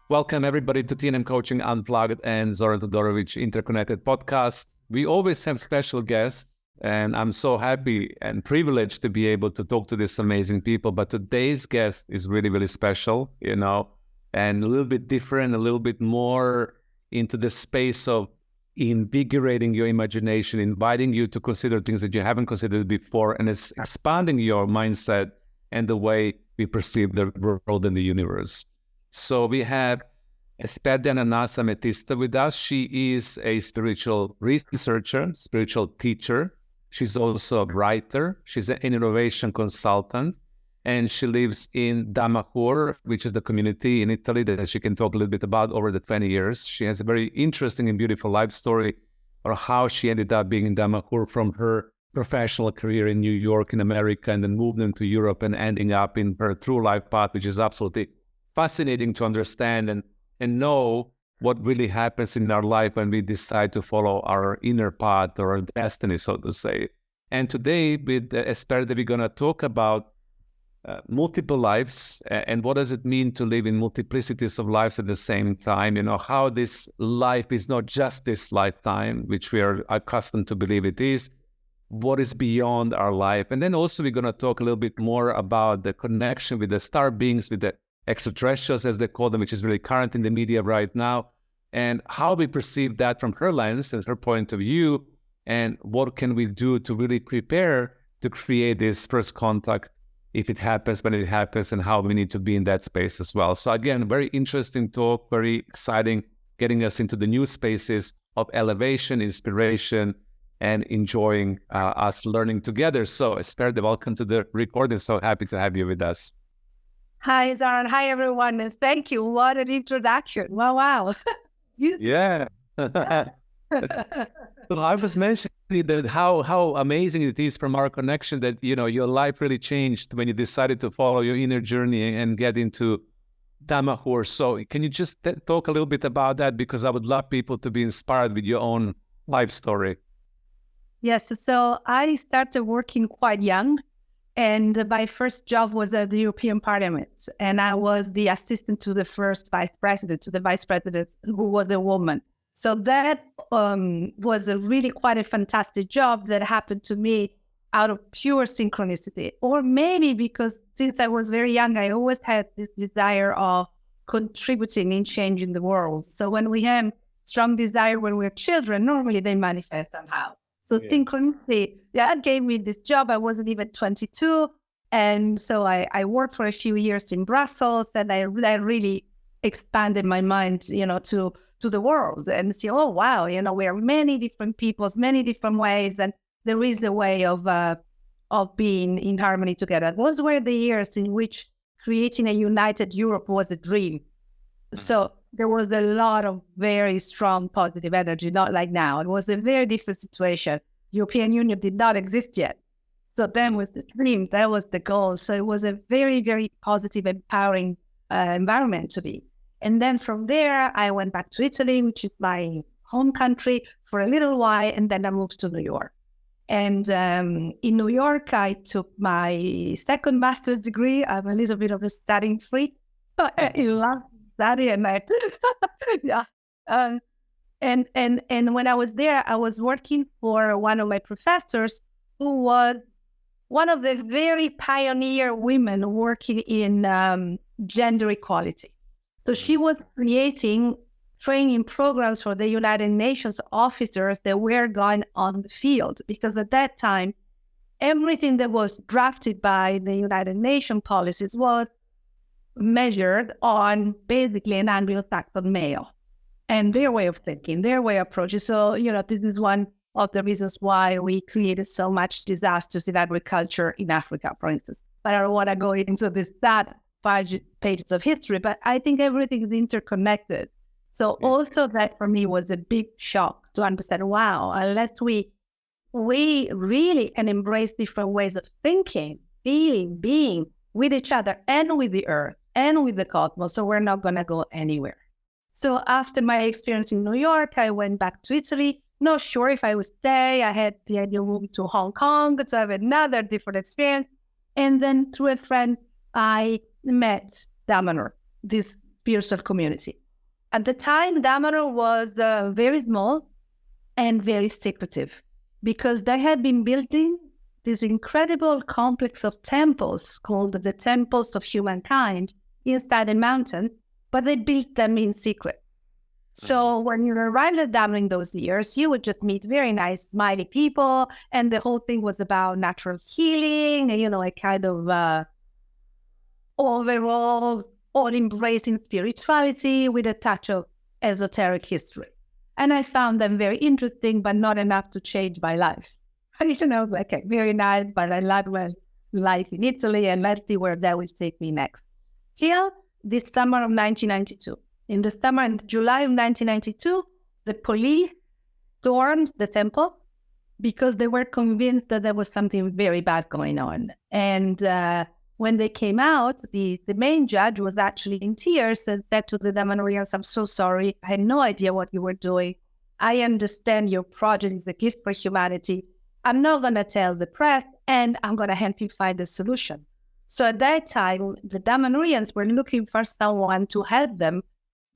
Welcome everybody to TNM Coaching Unplugged and Zoran Todorovic Interconnected Podcast. We always have special guests, and I'm so happy and privileged to be able to talk to these amazing people. But today's guest is really, really special, and a little bit different, a little bit more into the space of invigorating your imagination, inviting you to consider things that you haven't considered before, and it's expanding your mindset and the way we perceive the world and the universe. So we have Esperide Ananas Ametista with us. She is a spiritual researcher, spiritual teacher. She's also a writer. She's an innovation consultant. And she lives in Damahur, which is the community in Italy that she can talk a little bit about over the 20 years. She has a very interesting and beautiful life story of how she ended up being in Damahur from her professional career in New York, in America, and then moved into Europe and ending up in her true life path, which is absolutely fascinating to understand and know what really happens in our life when we decide to follow our inner path or our destiny, so to say. And today with Esperide, we're going to talk about multiple lives and what does it mean to live in multiplicities of lives at the same time, how this life is not just this lifetime, which we are accustomed to believe it is, what is beyond our life. And then also we're going to talk a little bit more about the connection with the star beings, with the extraterrestrials, as they call them, which is really current in the media right now, and how we perceive that from her lens and her point of view, and what can we do to really prepare to create this first contact if it happens, when it happens, and how we need to be in that space as well. So again, very interesting talk, very exciting, getting us into the new spaces of elevation, inspiration, and enjoying us learning together. So Esperide, welcome to the recording. So happy to have you with us. Hi, Zoran. Hi, everyone. And thank you. What an introduction. Wow. Yeah. So I was mentioning that how amazing it is from our connection that, your life really changed when you decided to follow your inner journey and get into Damahur. So can you just talk a little bit about that? Because I would love people to be inspired with your own life story. Yes. So I started working quite young. And my first job was at the European Parliament. And I was the assistant to the first vice president, who was a woman. So that was really quite a fantastic job that happened to me out of pure synchronicity. Or maybe because since I was very young, I always had this desire of contributing in changing the world. So when we have strong desire when we're children, normally they manifest somehow. So synchronicity, gave me this job. I wasn't even 22. And so I worked for a few years in Brussels, and I really expanded my mind, to the world and see, oh, wow, we are many different peoples, many different ways. And there is a way of being in harmony together. Those were the years in which creating a united Europe was a dream. So there was a lot of very strong positive energy, not like now. It was a very different situation. European Union did not exist yet. So then was the dream, that was the goal. So it was a very, very positive, empowering environment to be. And then from there, I went back to Italy, which is my home country, for a little while. And then I moved to New York. And in New York, I took my second master's degree. I'm a little bit of a studying freak. I love study and I, and when I was there, I was working for one of my professors who was one of the very pioneer women working in gender equality. So she was creating training programs for the United Nations officers that were going on the field, because at that time, everything that was drafted by the United Nations policies was measured on basically an Anglo-Saxon male and their way of thinking, their way of approaching. So, this is one of the reasons why we created so much disasters in agriculture in Africa, for instance. But I don't want to go into that 5 pages of history, but I think everything is interconnected. So also that for me was a big shock to understand, wow, unless we really can embrace different ways of thinking, feeling, being with each other and with the earth and with the cosmos, so we're not going to go anywhere. So after my experience in New York, I went back to Italy. Not sure if I would stay. I had the idea of moving to Hong Kong to have another different experience. And then through a friend, I met Damahur, this spiritual community. At the time, Damaro was very small and very secretive because they had been building this incredible complex of temples called the Temples of Humankind inside a mountain, but they built them in secret. So when you arrived at Damaro in those years, you would just meet very nice, smiley people, and the whole thing was about natural healing, and, a kind of overall all-embracing spirituality with a touch of esoteric history. And I found them very interesting, but not enough to change my life. Okay, very nice, but I love my life in Italy, and let's see where that will take me next. Till this summer of 1992. In July of 1992, the police stormed the temple because they were convinced that there was something very bad going on. And when they came out, the main judge was actually in tears and said to the Damanorians, "I'm so sorry. I had no idea what you were doing. I understand your project is a gift for humanity. I'm not going to tell the press, and I'm going to help you find a solution." So at that time, the Damanorians were looking for someone to help them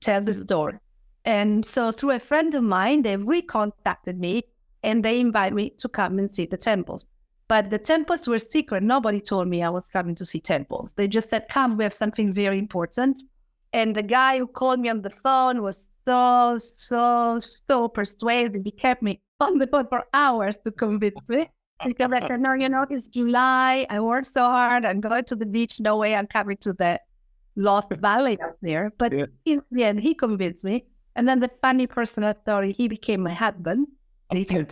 tell the story. And so through a friend of mine, they recontacted me and they invited me to come and see the temples. But the temples were secret. Nobody told me I was coming to see temples. They just said, "Come, we have something very important." And the guy who called me on the phone was so persuasive. He kept me on the phone for hours to convince me. Because I said, "No, it's July. I worked so hard. I'm going to the beach. No way I'm coming to the Lost Valley up there." But in the end, he convinced me. And then the funny personal story, he became my husband. So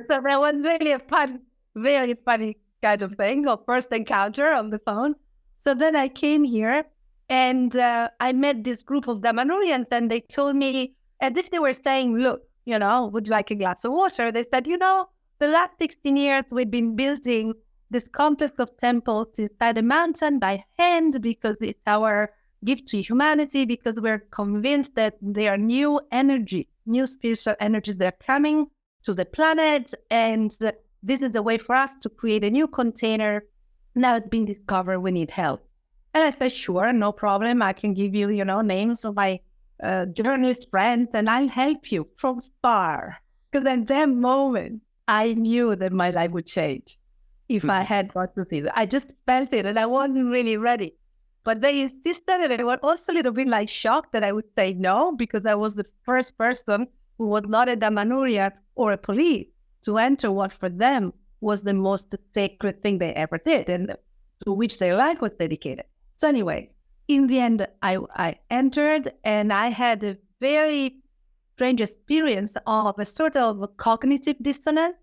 that was really a very funny kind of thing, or first encounter on the phone. So then I came here and I met this group of Damanorians, and they told me, as if they were saying, "Look, would you like a glass of water?" They said, "The last 16 years we've been building this complex of temples inside a mountain by hand because it's our gift to humanity, because we're convinced that there are new spiritual energies that are coming to the planet, and this is a way for us to create a new container. Now it's been discovered, we need help." And I said, "Sure, no problem. I can give you, names of my journalist friends, and I'll help you from far." Because at that moment, I knew that my life would change if I had got to see it. I just felt it, and I wasn't really ready. But they insisted, and I was also a little bit shocked that I would say no, because I was the first person who was not a Damanoria or a police to enter what for them was the most sacred thing they ever did, and to which their life was dedicated. So anyway, in the end, I entered, and I had a very strange experience of a sort of cognitive dissonance.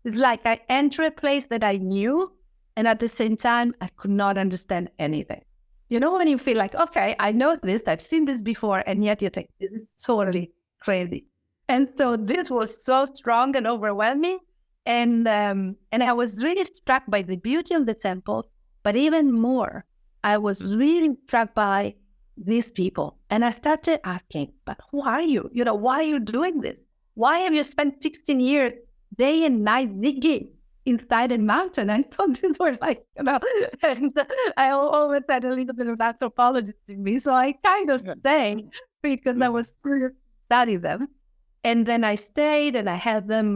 It's like I entered a place that I knew, and at the same time, I could not understand anything. When you feel like, okay, I know this, I've seen this before, and yet you think, this is totally crazy. And so this was so strong and overwhelming. And I was really struck by the beauty of the temple, but even more, I was really struck by these people. And I started asking, "But who are you? Why are you doing this? Why have you spent 16 years, day and night, digging inside a mountain?" And this was and I always had a little bit of anthropologist in me. So I kind of stayed because I was curious to study them. And then I stayed and I had them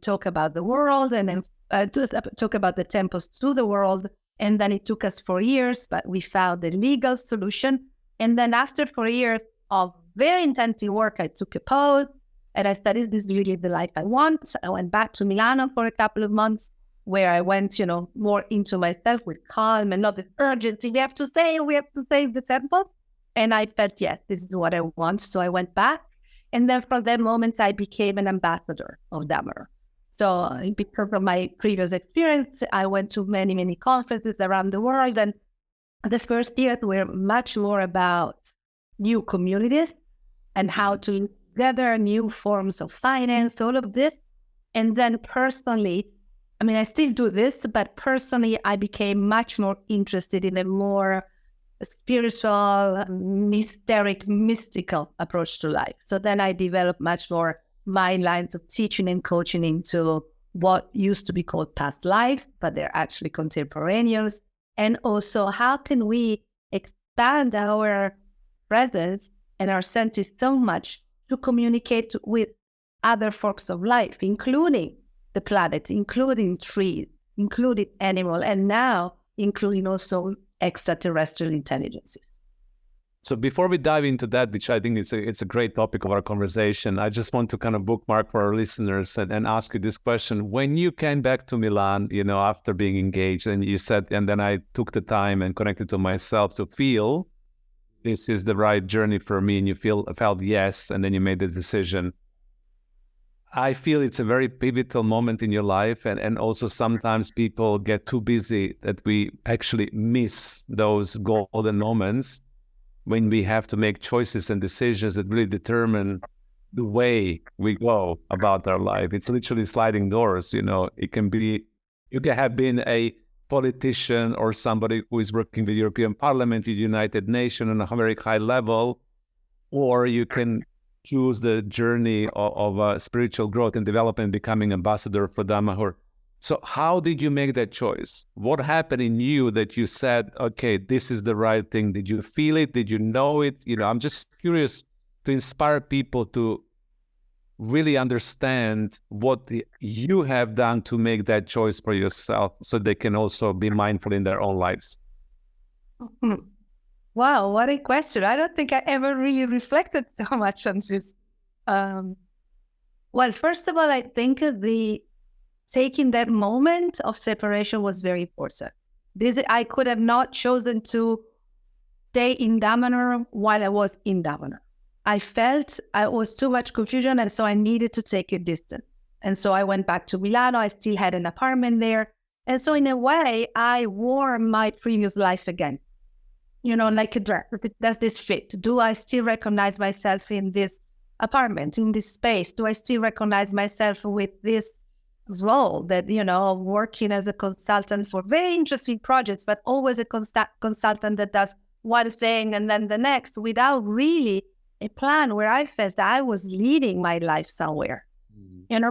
talk about the world and then talk about the temples to the world. And then it took us 4 years, but we found a legal solution. And then after 4 years of very intensive work, I took a pause and I said, "Is this really the life I want?" I went back to Milano for a couple of months where I went, more into myself with calm and not this urgency. We have to save the temple. And I felt, yes, this is what I want. So I went back. And then from that moment, I became an ambassador of Damaro. So because of my previous experience, I went to many, many conferences around the world. And the first years were much more about new communities and how to gather new forms of finance, all of this. And then personally, I still do this, but personally, I became much more interested in a more spiritual, mystical approach to life. So then I developed much more my lines of teaching and coaching into what used to be called past lives, but they're actually contemporaneous. And also, how can we expand our presence and our senses so much to communicate with other forms of life, including the planet, including trees, including animal, and now including also extraterrestrial intelligences. So before we dive into that, which I think it's a great topic of our conversation, I just want to kind of bookmark for our listeners and ask you this question. When you came back to Milan, after being engaged, and you said, and then I took the time and connected to myself to feel this is the right journey for me, and you felt yes, and then you made the decision. I feel it's a very pivotal moment in your life, and also sometimes people get too busy that we actually miss those golden moments when we have to make choices and decisions that really determine the way we go about our life. It's literally sliding doors, It can be, you can have been a politician or somebody who is working with the European Parliament, the United Nations on a very high level, or you can choose the journey of spiritual growth and development, becoming ambassador for Dhamma. So how did you make that choice? What happened in you that you said, okay, this is the right thing? Did you feel it? Did you know it? I'm just curious to inspire people to really understand what you have done to make that choice for yourself so they can also be mindful in their own lives. Wow, what a question. I don't think I ever really reflected so much on this. Well, first of all, I think taking that moment of separation was very important. I could have not chosen to stay in Damanar while I was in Damanar. I felt I was too much confusion, and so I needed to take a distance. And so I went back to Milano. I still had an apartment there. And so in a way, I wore my previous life again. Like a dress. Does this fit? Do I still recognize myself in this apartment, in this space? Do I still recognize myself with this role that, working as a consultant for very interesting projects, but always a consultant that does one thing and then the next without really a plan where I felt that I was leading my life somewhere,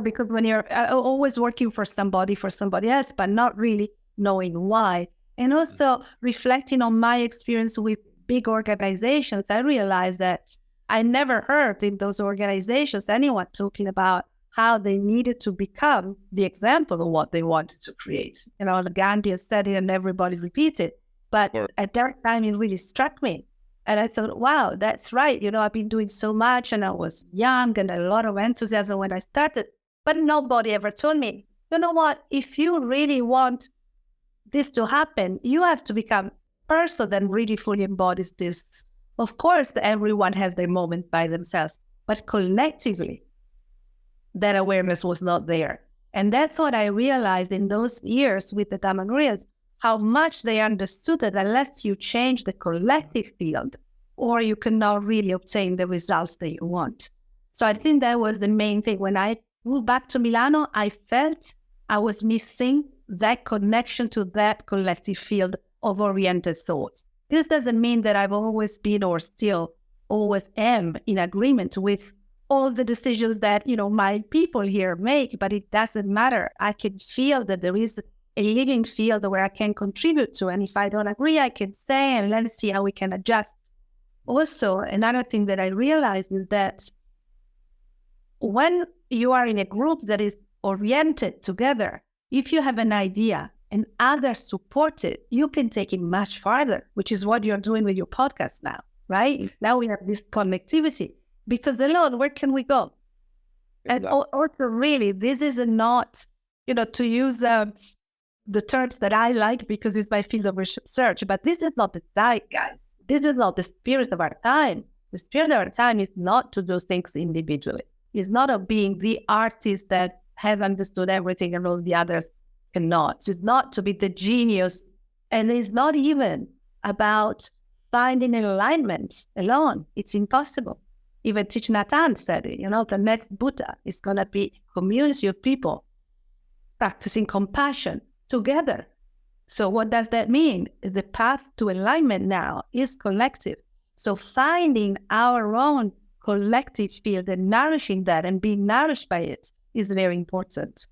because when you're always working for somebody else, but not really knowing why. And also reflecting on my experience with big organizations, I realized that I never heard in those organizations anyone talking about how they needed to become the example of what they wanted to create. Gandhi said it and everybody repeated. But at that time, it really struck me. And I thought, wow, that's right. I've been doing so much, and I was young and a lot of enthusiasm when I started. But nobody ever told me, you know what, if you really want this to happen, you have to become a person that really fully embodies this. Of course, everyone has their moment by themselves, but collectively, that awareness was not there. And that's what I realized in those years with the Dhamma, how much they understood that unless you change the collective field, or you cannot really obtain the results that you want. So I think that was the main thing. When I moved back to Milano, I felt I was missing that connection to that collective field of oriented thought. This doesn't mean that I've always been or still always am in agreement with all the decisions that, my people here make, but it doesn't matter. I can feel that there is a living field where I can contribute to. And if I don't agree, I can say, and let's see how we can adjust. Also, another thing that I realized is that when you are in a group that is oriented together, if you have an idea and others support it, you can take it much farther, which is what you're doing with your podcast now, right? Now we have this connectivity. Because alone, where can we go? Exactly. And also, really, this is not, to use the terms that I like because it's my field of research, but this is not the zeitgeist. This is not the spirit of our time. The spirit of our time is not to do things individually. It's not of being the artist that has understood everything and all the others cannot. It's not to be the genius. And it's not even about finding an alignment alone. It's impossible. Even Thich Nhat Hanh said it, the next Buddha is going to be a community of people practicing compassion together. So what does that mean? The path to alignment now is collective. So finding our own collective field and nourishing that and being nourished by it is very important.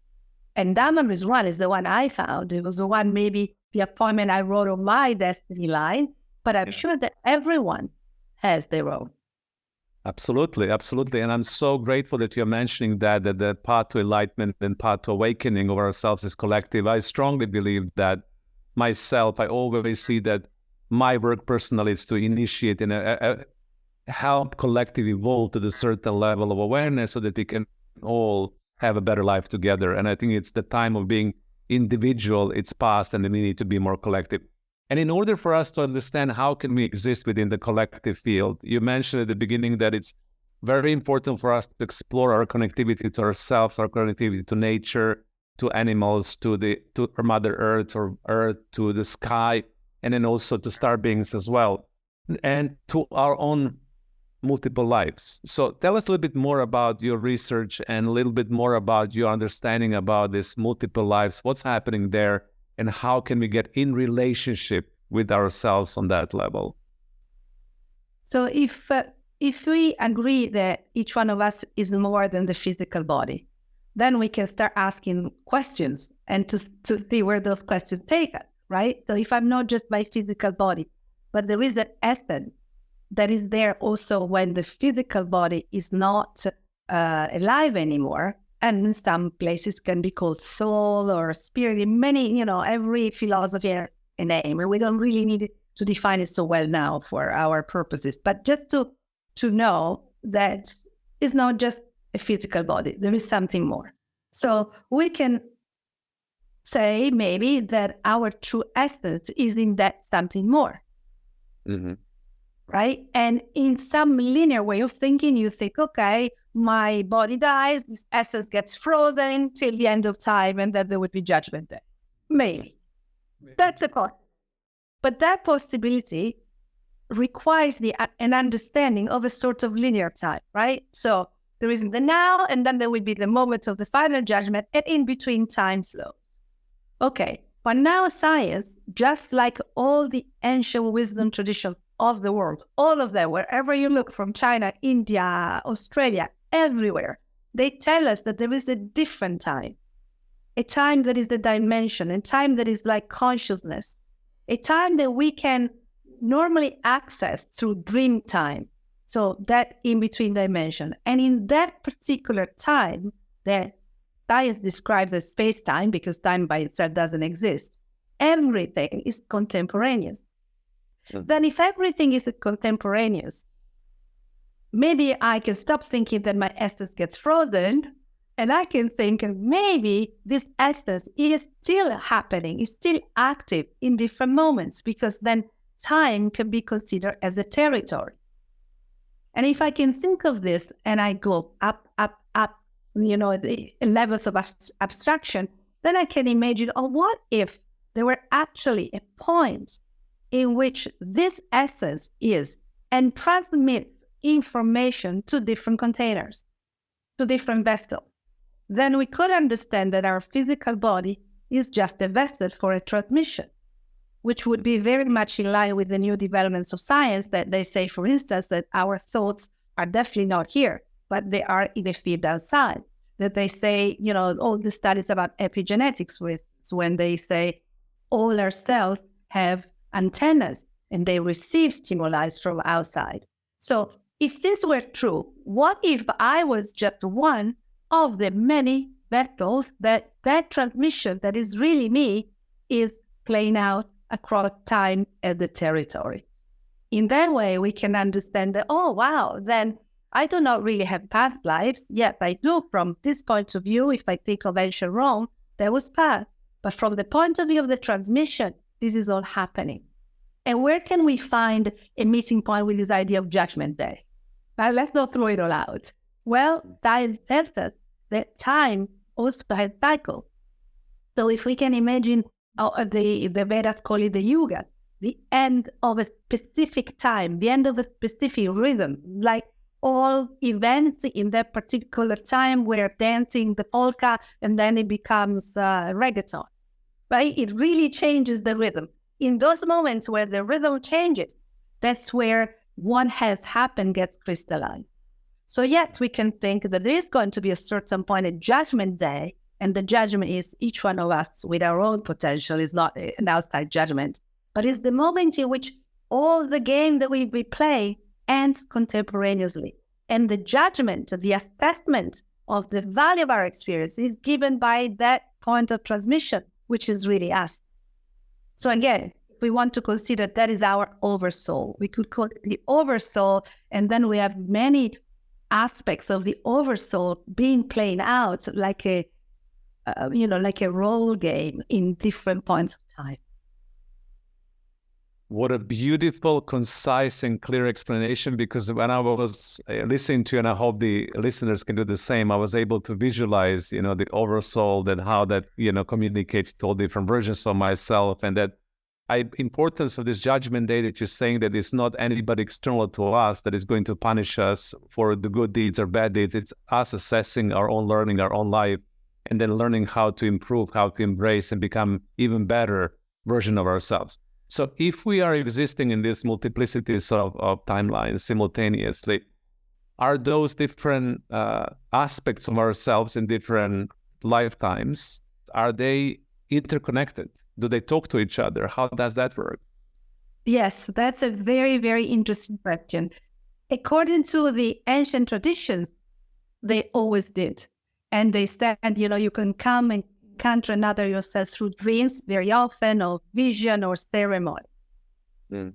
And Dhamma one is the one I found. It was the one, maybe the appointment I wrote on my destiny line, but I'm sure that everyone has their own. Absolutely, absolutely. And I'm so grateful that you're mentioning that the path to enlightenment and path to awakening of ourselves is collective. I strongly believe that myself. I always see that my work personally is to initiate and help collective evolve to the certain level of awareness so that we can all have a better life together. And I think it's the time of being individual, it's past, and then we need to be more collective. And in order for us to understand how can we exist within the collective field, you mentioned at the beginning that it's very important for us to explore our connectivity to ourselves, our connectivity to nature, to animals, to our Mother Earth or Earth, to the sky, and then also to star beings as well, and to our own multiple lives. So tell us a little bit more about your research and a little bit more about your understanding about this multiple lives, what's happening there, and how can we get in relationship with ourselves on that level? So if we agree that each one of us is more than the physical body, then we can start asking questions and to see where those questions take us, right? So if I'm not just my physical body, but there is an essence that is there also when the physical body is not alive anymore, and in some places can be called soul or spirit. In many, every philosophy has a name, and we don't really need to define it so well now for our purposes. But just to know that it's not just a physical body, there is something more. So we can say maybe that our true essence is in that something more. Mm-hmm. Right? And in some linear way of thinking, you think, okay, my body dies, this essence gets frozen till the end of time, and then there would be judgment day. Maybe. That's a possibility. But that possibility requires an understanding of a sort of linear time, right? So there is the now, and then there will be the moment of the final judgment, and in between time slows. Okay, but now science, just like all the ancient wisdom traditions of the world, all of them, wherever you look, from China, India, Australia, everywhere, they tell us that there is a different time, a time that is the dimension, a time that is like consciousness, a time that we can normally access through dream time. So that in-between dimension. And in that particular time that science describes as space-time, because time by itself doesn't exist, everything is contemporaneous. Then if everything is contemporaneous, maybe I can stop thinking that my essence gets frozen, and I can think maybe this essence is still happening, is still active in different moments, because then time can be considered as a territory. And if I can think of this and I go up, the levels of abstraction, then I can imagine, what if there were actually a point in which this essence is and transmits information to different containers, to different vessels. Then we could understand that our physical body is just a vessel for a transmission, which would be very much in line with the new developments of science that they say, for instance, that our thoughts are definitely not here, but they are in a field outside. That they say, all the studies about epigenetics, when they say all our cells have antennas and they receive stimuli from outside. So if this were true, what if I was just one of the many vessels that transmission that is really me is playing out across time and the territory? In that way, we can understand that, oh, wow, then I do not really have past lives. Yes, I do from this point of view. If I think of ancient Rome, there was past. But from the point of view of the transmission, this is all happening. And where can we find a meeting point with this idea of Judgment Day? Now, let's not throw it all out. Well, that tells us that time also has cycle. So if we can imagine the Vedas call it the Yuga, the end of a specific time, the end of a specific rhythm, like all events in that particular time where dancing the polka and then it becomes reggaeton, right? It really changes the rhythm. In those moments where the rhythm changes, that's where what has happened gets crystallized. So yes, we can think that there is going to be a certain point, a judgment day, and the judgment is each one of us with our own potential, is not an outside judgment, but it's the moment in which all the game that we play and contemporaneously. And the judgment, the assessment of the value of our experience is given by that point of transmission, which is really us. So again, if we want to consider that is our oversoul, we could call it the oversoul, and then we have many aspects of the oversoul being played out like a role game in different points of time. What a beautiful, concise, and clear explanation, because when I was listening to you, and I hope the listeners can do the same, I was able to visualize, the oversoul and how that, communicates to all different versions of myself, and that importance of this judgment day that you're saying, that it's not anybody external to us that is going to punish us for the good deeds or bad deeds. It's us assessing our own learning, our own life, and then learning how to improve, how to embrace and become even better version of ourselves. So if we are existing in this multiplicities of timelines simultaneously, are those different aspects of ourselves in different lifetimes, are they interconnected? Do they talk to each other? How does that work? Yes, that's a very, very interesting question. According to the ancient traditions, they always did. And they said, you can come and encounter another yourself through dreams very often, or vision or ceremony.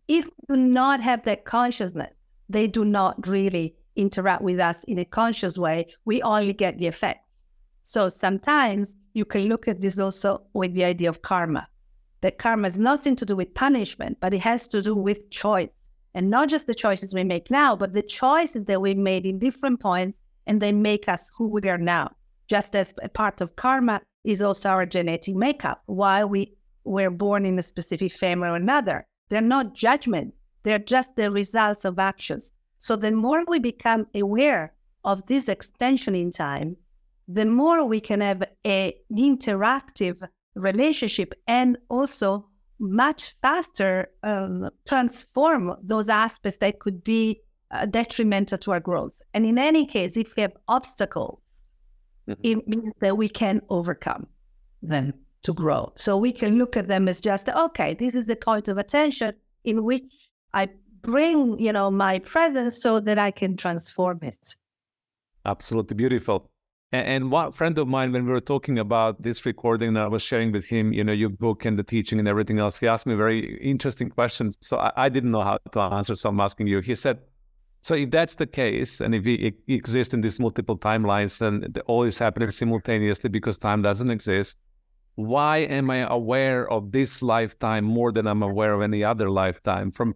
If we do not have that consciousness, they do not really interact with us in a conscious way. We only get the effects. So sometimes you can look at this also with the idea of karma. That karma has nothing to do with punishment, but it has to do with choice. And not just the choices we make now, but the choices that we made in different points, and they make us who we are now. Just as a part of karma is also our genetic makeup, why we were born in a specific family or another. They're not judgment. They're just the results of actions. So the more we become aware of this extension in time, the more we can have an interactive relationship, and also much faster transform those aspects that could be detrimental to our growth. And in any case, if we have obstacles, it means that we can overcome them to grow. So we can look at them as just, okay, this is the point of attention in which I bring, my presence so that I can transform it. Absolutely beautiful. And one friend of mine, when we were talking about this recording, I was sharing with him, your book and the teaching and everything else. He asked me very interesting questions. So I didn't know how to answer. So I'm asking you. He said, so if that's the case, and if we exist in these multiple timelines and all is happening simultaneously because time doesn't exist, why am I aware of this lifetime more than I'm aware of any other lifetime from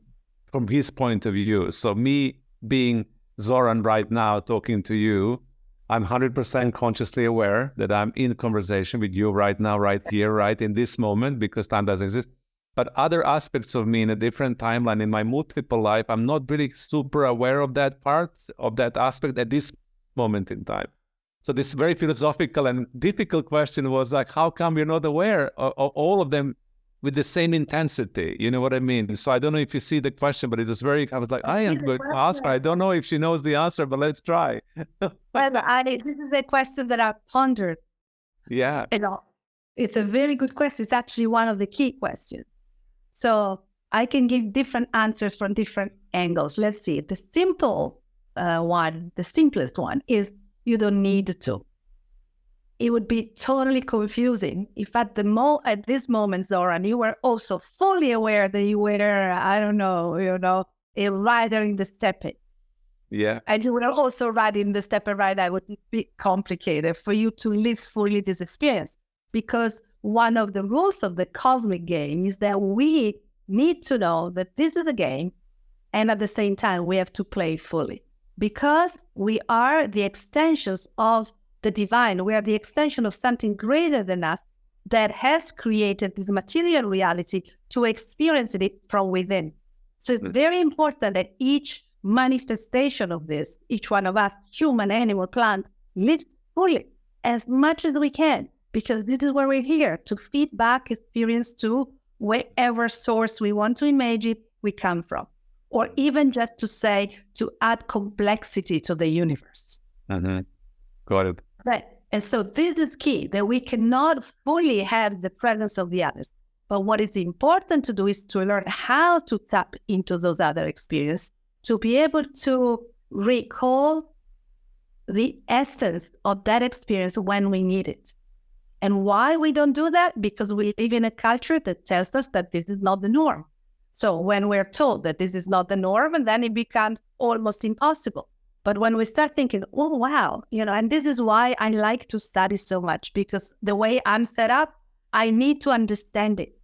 his point of view? So me being Zoran right now talking to you, I'm 100% consciously aware that I'm in conversation with you right now, right here, right in this moment, because time doesn't exist. But other aspects of me in a different timeline in my multiple life, I'm not really super aware of that part, of that aspect at this moment in time. So this very philosophical and difficult question was like, how come you're not aware of all of them with the same intensity? You know what I mean? So I don't know if you see the question, but it was I was like, I am going to ask her. I don't know if she knows the answer, but let's try. Well, this is a question that I've pondered. Yeah. It's a very good question. It's actually one of the key questions. So I can give different answers from different angles. Let's see. The simplest one is you don't need to. It would be totally confusing if at this moment, Zoran, you were also fully aware that you were, a rider in the steppe. Yeah. And you were also riding the steppe ride. That would be complicated for you to live fully this experience, because one of the rules of the cosmic game is that we need to know that this is a game, and at the same time, we have to play fully, because we are the extensions of the divine. We are the extension of something greater than us that has created this material reality to experience it from within. So it's very important that each manifestation of this, each one of us, human, animal, plant, live fully as much as we can, because this is where we're here to feed back experience to wherever source we want to imagine we come from, or even just to add complexity to the universe. Got it. Right. And so this is key, that we cannot fully have the presence of the others. But what is important to do is to learn how to tap into those other experiences to be able to recall the essence of that experience when we need it. And why we don't do that? Because we live in a culture that tells us that this is not the norm. So when we're told that this is not the norm, and then it becomes almost impossible. But when we start thinking, oh, wow, and this is why I like to study so much, because the way I'm set up, I need to understand it.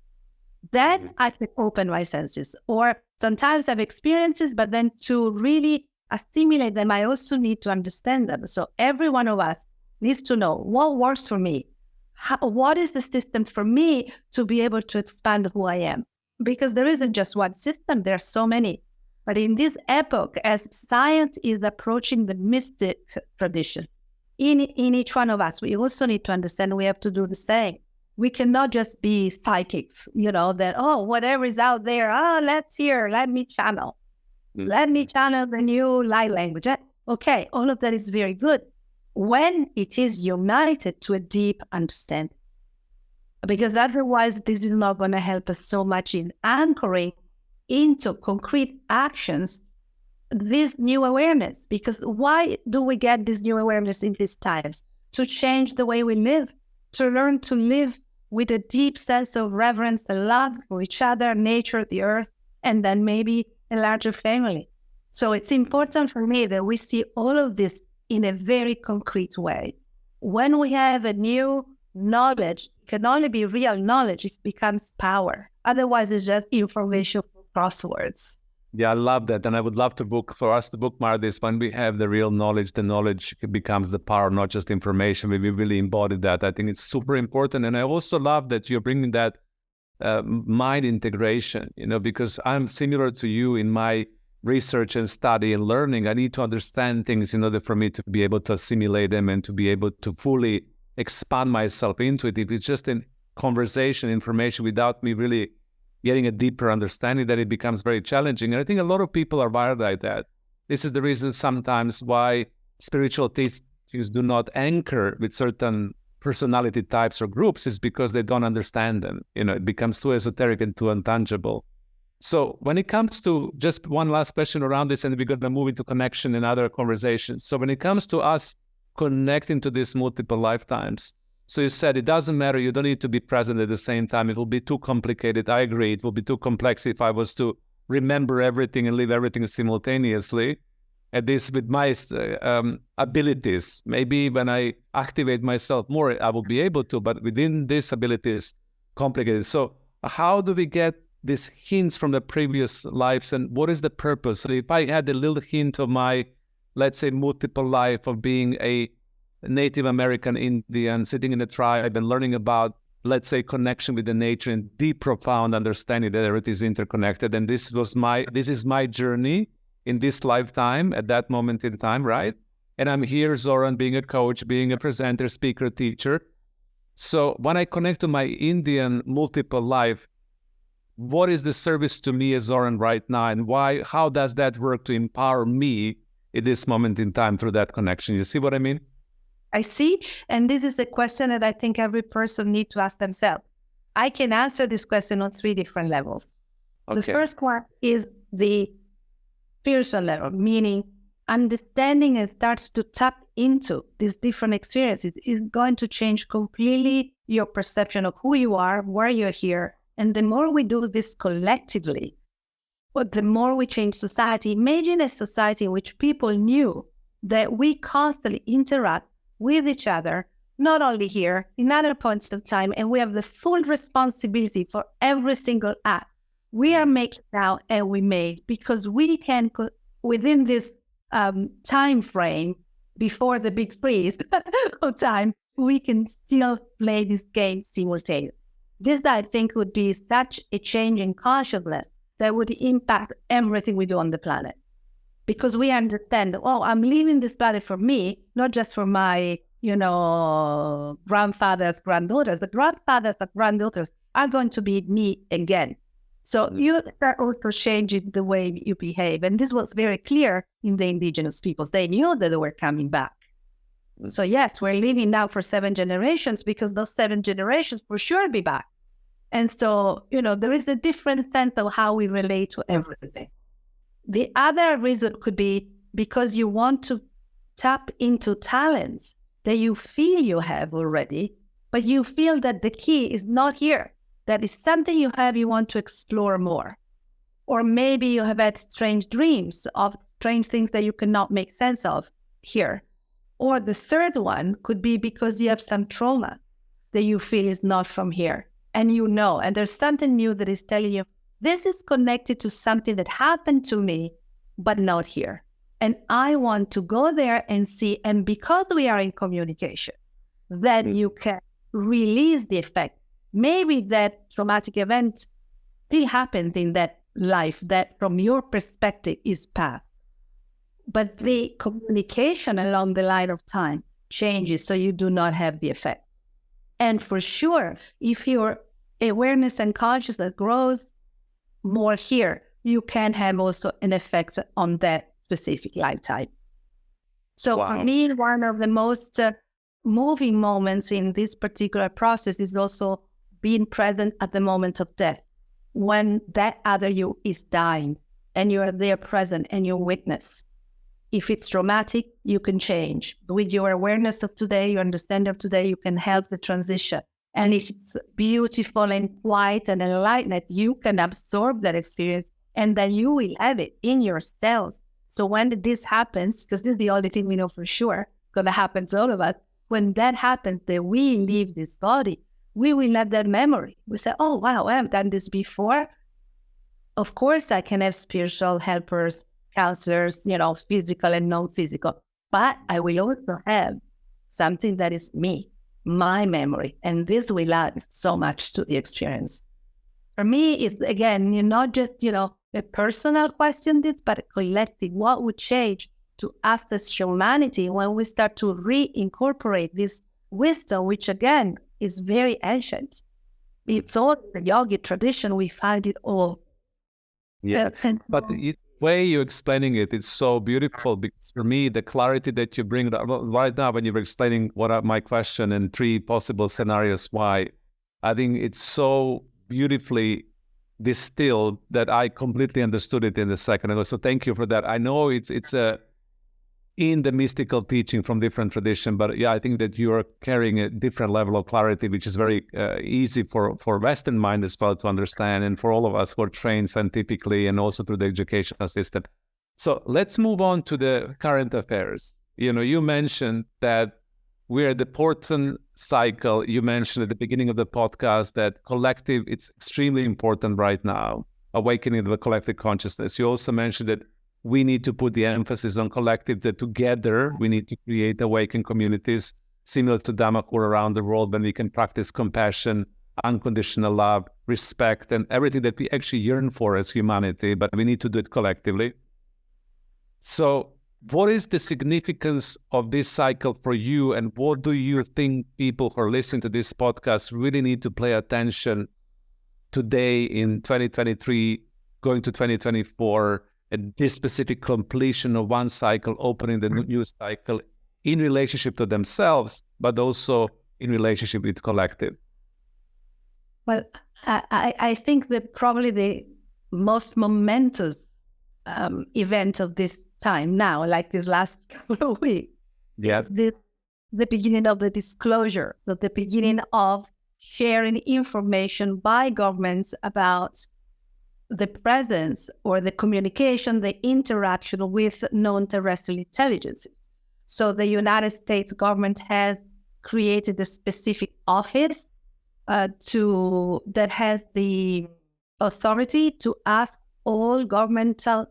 Then I can open my senses. Or sometimes I have experiences, but then to really assimilate them, I also need to understand them. So every one of us needs to know what works for me. What is the system for me to be able to expand who I am? Because there isn't just one system, there are so many. But in this epoch, as science is approaching the mystic tradition, in each one of us, we also need to understand we have to do the same. We cannot just be psychics, that, whatever is out there, let me channel. Let me channel the new light language. Okay, all of that is very good when it is united to a deep understanding. Because otherwise, this is not going to help us so much in anchoring into concrete actions this new awareness. Because why do we get this new awareness in these times? To change the way we live, to learn to live with a deep sense of reverence and love for each other, nature, the earth, and then maybe a larger family. So it's important for me that we see all of this in a very concrete way. When we have a new knowledge, it can only be real knowledge if it becomes power. Otherwise, it's just information for crosswords. Yeah, I love that. And I would love for us to bookmark this. When we have the real knowledge, the knowledge becomes the power, not just information. We really embody that. I think it's super important. And I also love that you're bringing that mind integration, because I'm similar to you in my research and study and learning. I need to understand things in order for me to be able to assimilate them and to be able to fully expand myself into it. If it's just in conversation, information, without me really getting a deeper understanding, that it becomes very challenging. And I think a lot of people are wired like that. This is the reason sometimes why spiritual teachings do not anchor with certain personality types or groups, is because they don't understand them. It becomes too esoteric and too untangible. So when it comes to, just one last question around this, and we're going to move into connection and other conversations. So when it comes to us connecting to these multiple lifetimes, so you said it doesn't matter, you don't need to be present at the same time. It will be too complicated. I agree. It will be too complex if I was to remember everything and live everything simultaneously. At this, with my abilities, maybe when I activate myself more, I will be able to, but within these abilities, complicated. So how do we get these hints from the previous lives, and what is the purpose? So if I had a little hint of my, let's say, multiple life of being a Native American Indian, sitting in a tribe and learning about, let's say, connection with the nature and deep, profound understanding that everything is interconnected. And this is my journey in this lifetime at that moment in time, right? And I'm here, Zoran, being a coach, being a presenter, speaker, teacher. So when I connect to my Indian multiple life, what is the service to me as Zoran right now, and why? How does that work to empower me at this moment in time through that connection? You see what I mean? I see. And this is a question that I think every person needs to ask themselves. I can answer this question on 3 different levels. Okay. The first one is the spiritual level, meaning understanding and starts to tap into these different experiences is going to change completely your perception of who you are, where you're here. And the more we do this collectively, but the more we change society. Imagine a society in which people knew that we constantly interact with each other, not only here, in other points of time, and we have the full responsibility for every single act we are making now and we made, because we can, within this time frame, before the big freeze of time, we can still play this game simultaneously. This, I think, would be such a change in consciousness that would impact everything we do on the planet. Because we understand, I'm leaving this planet for me, not just for my, grandfathers, granddaughters. The grandfathers and granddaughters are going to be me again. So you start also changing the way you behave. And this was very clear in the indigenous peoples. They knew that they were coming back. So yes, we're living now for 7 generations, because those 7 generations for sure be back. And so, there is a different sense of how we relate to everything. The other reason could be because you want to tap into talents that you feel you have already, but you feel that the key is not here. That is something you have, you want to explore more. Or maybe you have had strange dreams of strange things that you cannot make sense of here. Or the third one could be because you have some trauma that you feel is not from here. And you know, and there's something new that is telling you, this is connected to something that happened to me, but not here. And I want to go there and see, and because we are in communication, then you can release the effect. Maybe that traumatic event still happens in that life that from your perspective is past. But the communication along the line of time changes so you do not have the effect. And for sure, if your awareness and consciousness grows more here, you can have also an effect on that specific lifetime. So for me, one of the most moving moments in this particular process is also being present at the moment of death, when that other you is dying and you are there present and you witness. If it's traumatic, you can change. With your awareness of today, your understanding of today, you can help the transition. And if it's beautiful and quiet and enlightened, you can absorb that experience and then you will have it in yourself. So when this happens, because this is the only thing we know for sure, going to happen to all of us, when that happens, that we leave this body, we will have that memory. We say, oh, wow, I have done this before. Of course, I can have spiritual helpers, counselors, physical and non-physical, but I will also have something that is me, my memory, and this will add so much to the experience. For me, it's again, not just, a personal question, but a collective. What would change to us as humanity when we start to reincorporate this wisdom, which again is very ancient? It's all the yogic tradition. We find it all. Yeah, but the way you're explaining it, it's so beautiful, because for me, the clarity that you bring right now when you were explaining what are my question and 3 possible scenarios why, I think it's so beautifully distilled that I completely understood it in a second ago. So thank you for that. I know it's in the mystical teaching from different tradition, but yeah, I think that you are carrying a different level of clarity, which is very easy for Western mind as well to understand, and for all of us who are trained scientifically and also through the educational system. So let's move on to the current affairs. You mentioned that we're at the important cycle. You mentioned at the beginning of the podcast that collective, it's extremely important right now, awakening the collective consciousness. You also mentioned that we need to put the emphasis on collective, that together we need to create awakened communities similar to Dhammakura around the world, when we can practice compassion, unconditional love, respect, and everything that we actually yearn for as humanity, but we need to do it collectively. So what is the significance of this cycle for you, and what do you think people who are listening to this podcast really need to pay attention today in 2023, going to 2024, at this specific completion of one cycle, opening the new cycle in relationship to themselves, but also in relationship with collective? Well, I think that probably the most momentous event of this time now, like this last couple of weeks, the beginning of the disclosure. So the beginning of sharing information by governments about the presence or the communication, the interaction with non-terrestrial intelligence. So the United States government has created a specific office that has the authority to ask all governmental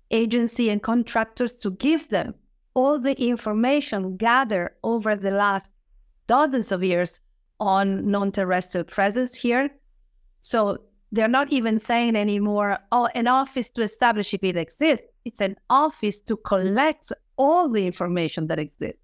agency and contractors to give them all the information gathered over the last dozens of years on non-terrestrial presence here. So they're not even saying anymore, an office to establish if it exists. It's an office to collect all the information that exists.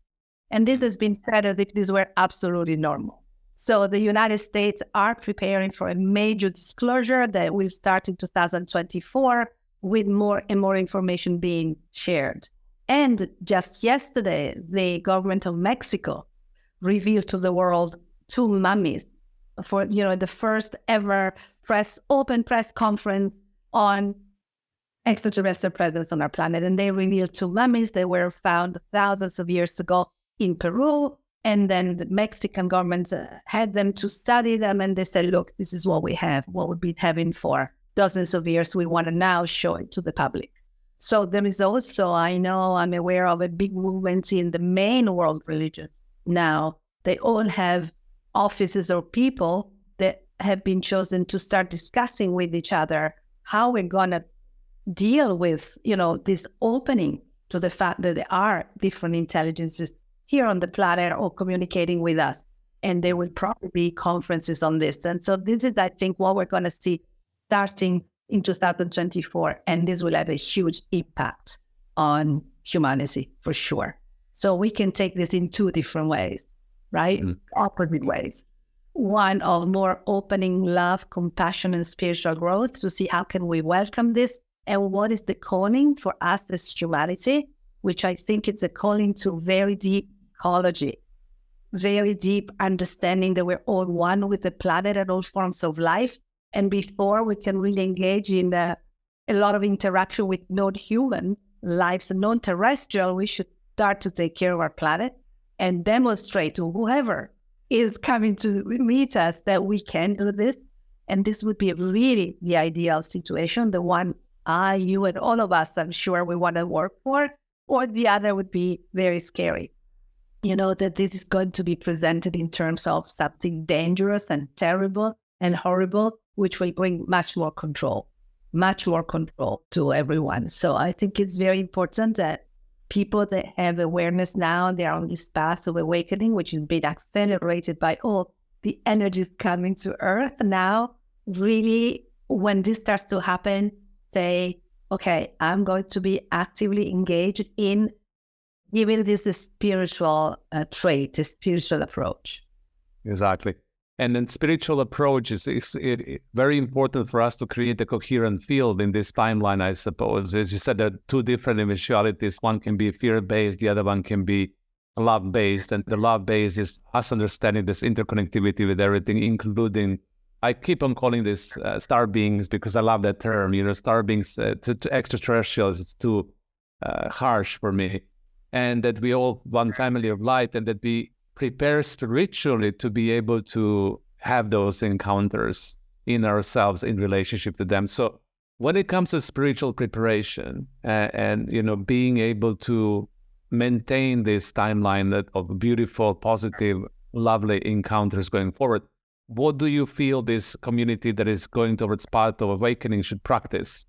And this has been said as if this were absolutely normal. So the United States are preparing for a major disclosure that will start in 2024, with more and more information being shared. And just yesterday, the government of Mexico revealed to the world 2 mummies for, the first ever open press conference on extraterrestrial presence on our planet. And they revealed two mummies that were found thousands of years ago in Peru. And then the Mexican government had them to study them. And they said, look, this is what we have, what we've been having for dozens of years. We want to now show it to the public. So there is also, I'm aware of a big movement in the main world religions now. They all have offices or people that have been chosen to start discussing with each other how we're going to deal with, this opening to the fact that there are different intelligences here on the planet or communicating with us. And there will probably be conferences on this. And so this is, I think, what we're going to see starting in 2024. And this will have a huge impact on humanity for sure. So we can take this in two different ways, right? Opposite ways. One of more opening love, compassion, and spiritual growth to see how can we welcome this and what is the calling for us as humanity, which I think it's a calling to very deep ecology, very deep understanding that we're all one with the planet and all forms of life. And before we can really engage in a lot of interaction with non-human lives and non-terrestrial, we should start to take care of our planet and demonstrate to whoever is coming to meet us that we can do this. And this would be really the ideal situation, the one you and all of us, I'm sure we want to work for, or the other would be very scary. That this is going to be presented in terms of something dangerous and terrible and horrible, which will bring much more control to everyone. So I think it's very important that people that have awareness now, they are on this path of awakening, which is being accelerated by all the energies coming to Earth now, really, when this starts to happen, say, okay, I'm going to be actively engaged in giving this a spiritual trait, a spiritual approach. Exactly. And then spiritual approach is very important for us to create a coherent field in this timeline, I suppose. As you said, there are two different eventualities. One can be fear-based, the other one can be love-based. And the love-based is us understanding this interconnectivity with everything, including, I keep on calling this star beings because I love that term. Star beings to extraterrestrials, it's too harsh for me. And that we all one family of light, and that we prepare spiritually to be able to have those encounters in ourselves in relationship to them. So when it comes to spiritual preparation and being able to maintain this timeline of beautiful, positive, lovely encounters going forward, what do you feel this community that is going towards path of awakening should practice?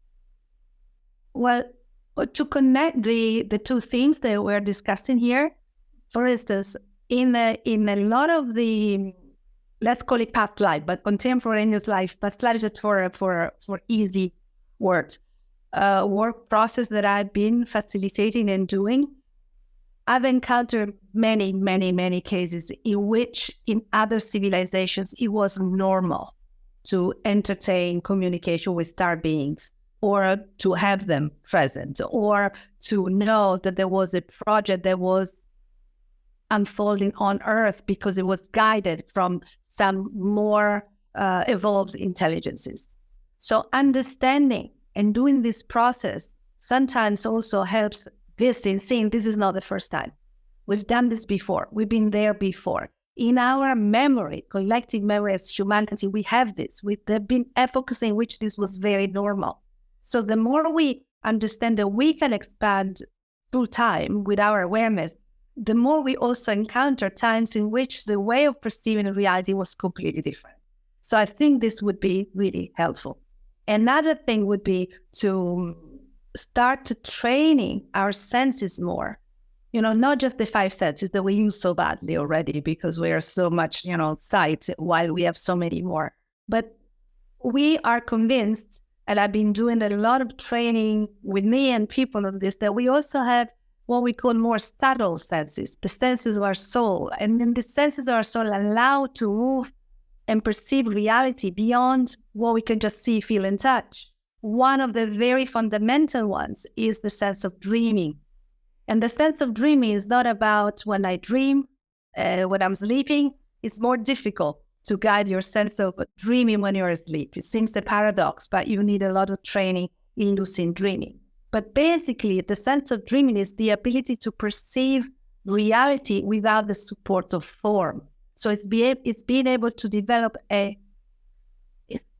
Well, to connect the two themes that we're discussing here, for instance, in a lot of the, let's call it past life, but contemporaneous life, past life is for easy words, work process that I've been facilitating and doing, I've encountered many, many, many cases in which in other civilizations it was normal to entertain communication with star beings, or to have them present, or to know that there was a project that was unfolding on Earth because it was guided from some more evolved intelligences. So understanding and doing this process sometimes also helps this in seeing this is not the first time. We've done this before. We've been there before. In our memory, collective memory as humanity, we have this. There have been epochs in which this was very normal. So the more we understand that we can expand through time with our awareness, the more we also encounter times in which the way of perceiving reality was completely different. So I think this would be really helpful. Another thing would be to start training our senses more. Not just the five senses that we use so badly already because we are so much, sight, while we have so many more. But we are convinced, and I've been doing a lot of training with me and people on this, that we also have what we call more subtle senses, the senses of our soul. And then the senses of our soul allow to move and perceive reality beyond what we can just see, feel, and touch. One of the very fundamental ones is the sense of dreaming. And the sense of dreaming is not about when I dream, when I'm sleeping. It's more difficult to guide your sense of dreaming when you're asleep. It seems a paradox, but you need a lot of training in lucid dreaming. But basically, the sense of dreaming is the ability to perceive reality without the support of form. So it's being able to develop a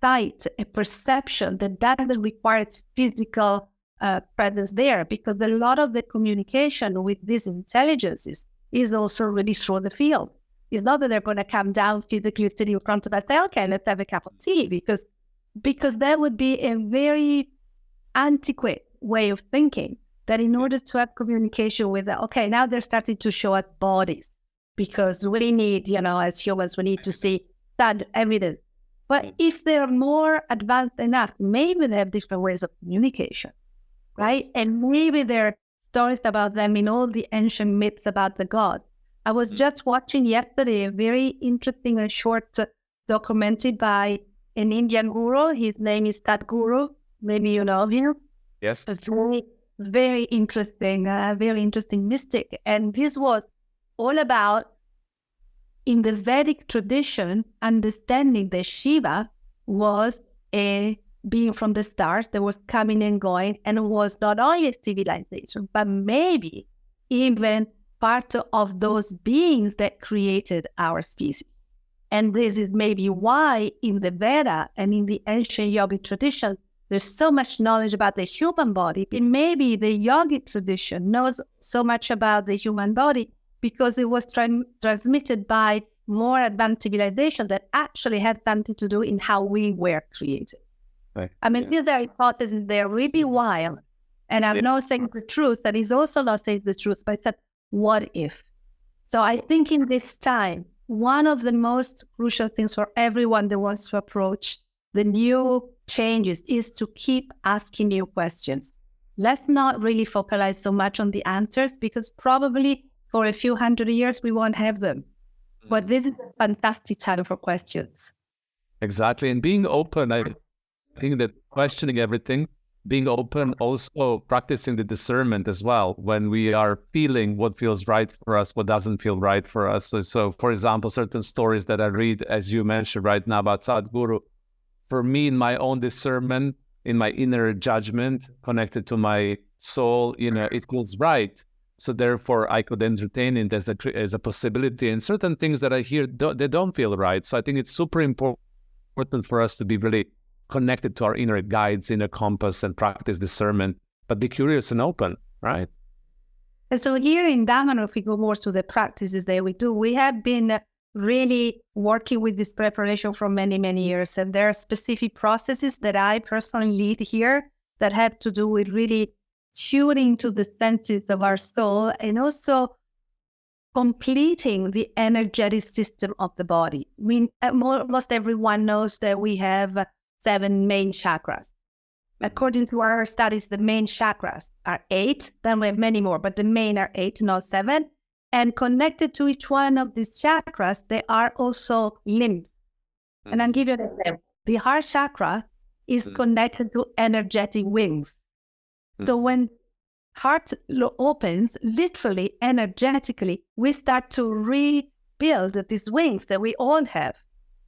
sight, a perception that doesn't require physical presence there, because a lot of the communication with these intelligences is also really through the field. It's not that they're going to come down physically to you in front of us and say, okay, let's have a cup of tea, because that would be a very antiquated way of thinking, that in order to have communication with them, okay, now they're starting to show us bodies, because we need, as humans, we need to see that evidence. But if they're more advanced enough, maybe they have different ways of communication, right? And maybe there are stories about them in all the ancient myths about the god. I was just watching yesterday a very interesting and short documentary by an Indian guru. His name is Sadhguru. Maybe you know him. Yes. It's very, very interesting mystic. And this was all about, in the Vedic tradition, understanding that Shiva was a being from the stars that was coming and going, and was not only a civilization, but maybe even part of those beings that created our species. And this is maybe why in the Veda and in the ancient yogic tradition, there's so much knowledge about the human body. And maybe the yogic tradition knows so much about the human body because it was transmitted by more advanced civilization that actually had something to do in how we were created. Right. I mean, these are hypotheses, they're really wild. And I'm not saying the truth, and he's also not saying the truth, but I said, what if? So I think in this time, one of the most crucial things for everyone that wants to approach the new changes is to keep asking new questions. Let's not really focalize so much on the answers, because probably for a few hundred years, we won't have them. But this is a fantastic time for questions. Exactly. And being open, I think that questioning everything, being open, also practicing the discernment as well, when we are feeling what feels right for us, what doesn't feel right for us. So for example, certain stories that I read, as you mentioned right now about Sadhguru, for me, in my own discernment, in my inner judgment, connected to my soul, it feels right. So therefore, I could entertain it as a possibility. And certain things that I hear, they don't feel right. So I think it's super important for us to be really connected to our inner guides, inner compass, and practice discernment, but be curious and open, right? And so here in Dhamana, if we go more to the practices that we do, we have been really working with this preparation for many, many years. And there are specific processes that I personally lead here that have to do with really tuning to the senses of our soul and also completing the energetic system of the body. I mean, most everyone knows that we have 7 main chakras. According to our studies, the main chakras are 8. Then we have many more, but the main are 8, not 7. And connected to each one of these chakras, there are also limbs. And I'll give you an example. The heart chakra is connected to energetic wings. So when heart opens, literally, energetically, we start to rebuild these wings that we all have.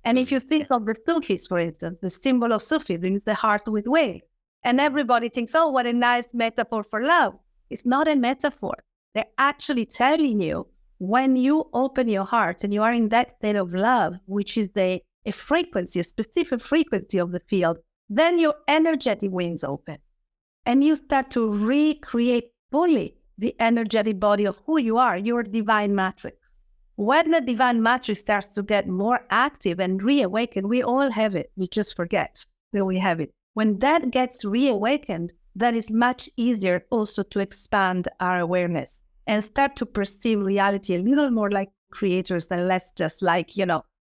And if you think of the Sufis, for instance, the symbol of Sufism is the heart with wings. And everybody thinks, oh, what a nice metaphor for love. It's not a metaphor. They're actually telling you, when you open your heart and you are in that state of love, which is a frequency, a specific frequency of the field, then your energetic wings open. And you start to recreate fully the energetic body of who you are, your divine matrix. When the divine matrix starts to get more active and reawakened, we all have it. We just forget that we have it. When that gets reawakened, that is much easier also to expand our awareness and start to perceive reality a little more like creators and less just like,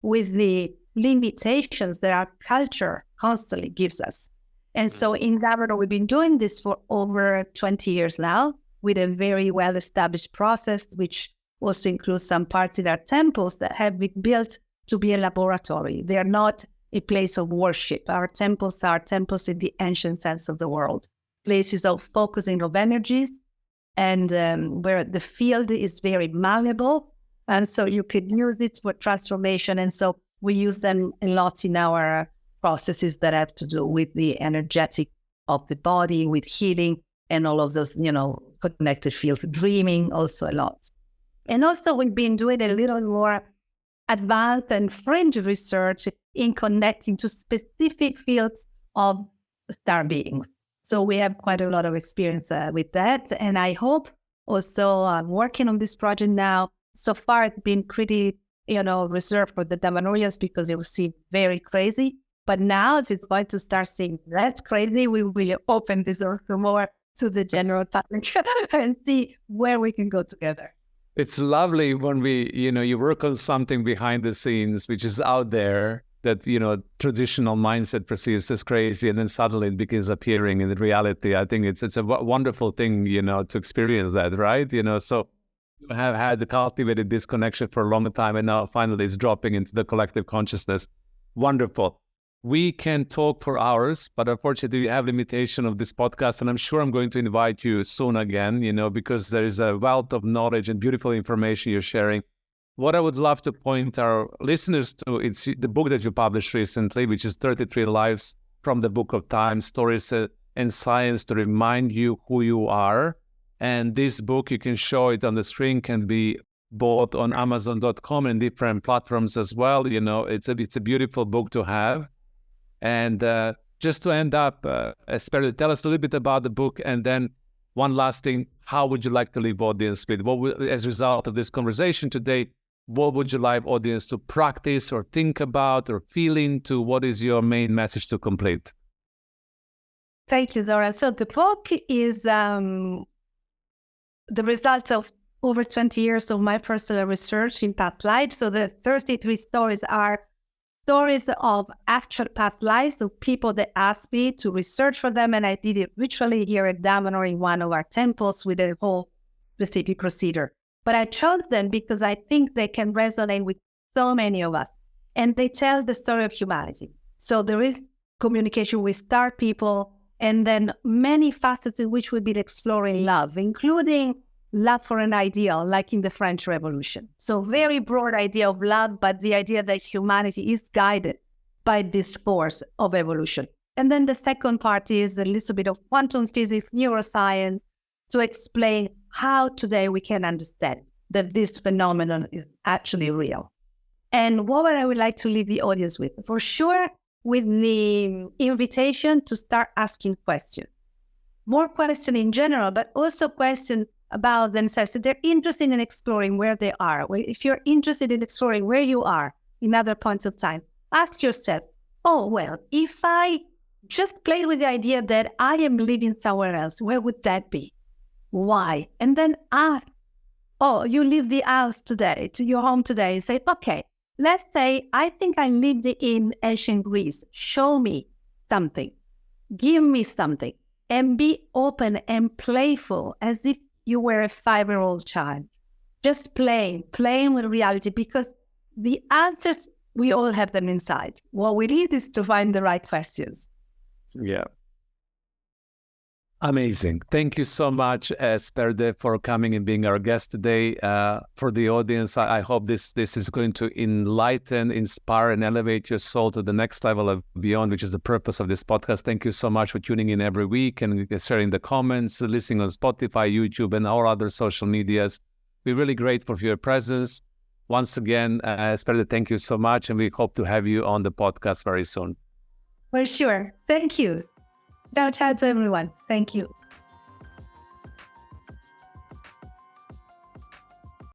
with the limitations that our culture constantly gives us. And so in Dhamana, we've been doing this for over 20 years now with a very well-established process, which also includes some parts in our temples that have been built to be a laboratory. They are not a place of worship. Our temples are temples in the ancient sense of the word, places of focusing of energies, and where the field is very malleable. And so you could use it for transformation. And so we use them a lot in our processes that have to do with the energetic of the body with healing and all of those, connected fields, dreaming also a lot. And also we've been doing a little more advanced and fringe research in connecting to specific fields of star beings. So we have quite a lot of experience with that. And I hope also I'm working on this project now. So far, it's been pretty, reserved for the Damanorians because it was seen very crazy. But now if it's going to start seeing less crazy, we will open this door more to the general public and see where we can go together. It's lovely when you work on something behind the scenes, which is out there that, traditional mindset perceives as crazy, and then suddenly it begins appearing in reality. I think it's a wonderful thing, to experience that, right? So you have had cultivated this connection for a long time, and now finally it's dropping into the collective consciousness. Wonderful. We can talk for hours, but unfortunately we have limitation of this podcast, and I'm sure I'm going to invite you soon again, because there is a wealth of knowledge and beautiful information you're sharing. What I would love to point our listeners to, it's the book that you published recently, which is 33 Lives from the Book of Time, Stories and Science to Remind You Who You Are. And this book, you can show it on the screen, can be bought on Amazon.com and different platforms as well. It's a beautiful book to have. And just to end up, Esperide, tell us a little bit about the book, and then one last thing, how would you like to leave audience with? As a result of this conversation today, what would you like audience to practice or think about or feel into? What is your main message to complete? Thank you, Zoran. So the book is the result of over 20 years of my personal research in past lives. So the 33 stories are stories of actual past lives of people that asked me to research for them, and I did it ritually here at Damanor in one of our temples with a whole specific procedure. But I chose them because I think they can resonate with so many of us, and they tell the story of humanity. So there is communication with star people, and then many facets in which we've been exploring love, including love for an ideal, like in the French Revolution. So very broad idea of love, but the idea that humanity is guided by this force of evolution. And then the second part is a little bit of quantum physics, neuroscience, to explain how today we can understand that this phenomenon is actually real. And what I would like to leave the audience with, for sure, with the invitation to start asking questions. More questions in general, but also questions about themselves. So they're interested in exploring where they are. If you're interested in exploring where you are in other points of time, ask yourself, if I just played with the idea that I am living somewhere else, where would that be? Why? And then ask, you leave the house today, to your home today, and say, okay, let's say I think I lived in ancient Greece. Show me something. Give me something. And be open and playful as if you were a 5-year-old child. Just playing with reality, because the answers, we all have them inside. What we need is to find the right questions. Yeah. Amazing. Thank you so much, Esperide, for coming and being our guest today. For the audience, I hope this is going to enlighten, inspire, and elevate your soul to the next level of beyond, which is the purpose of this podcast. Thank you so much for tuning in every week and sharing the comments, listening on Spotify, YouTube, and all other social medias. We're really grateful for your presence. Once again, Esperide, thank you so much, and we hope to have you on the podcast very soon. For sure. Thank you. Ciao, ciao to everyone. Thank you.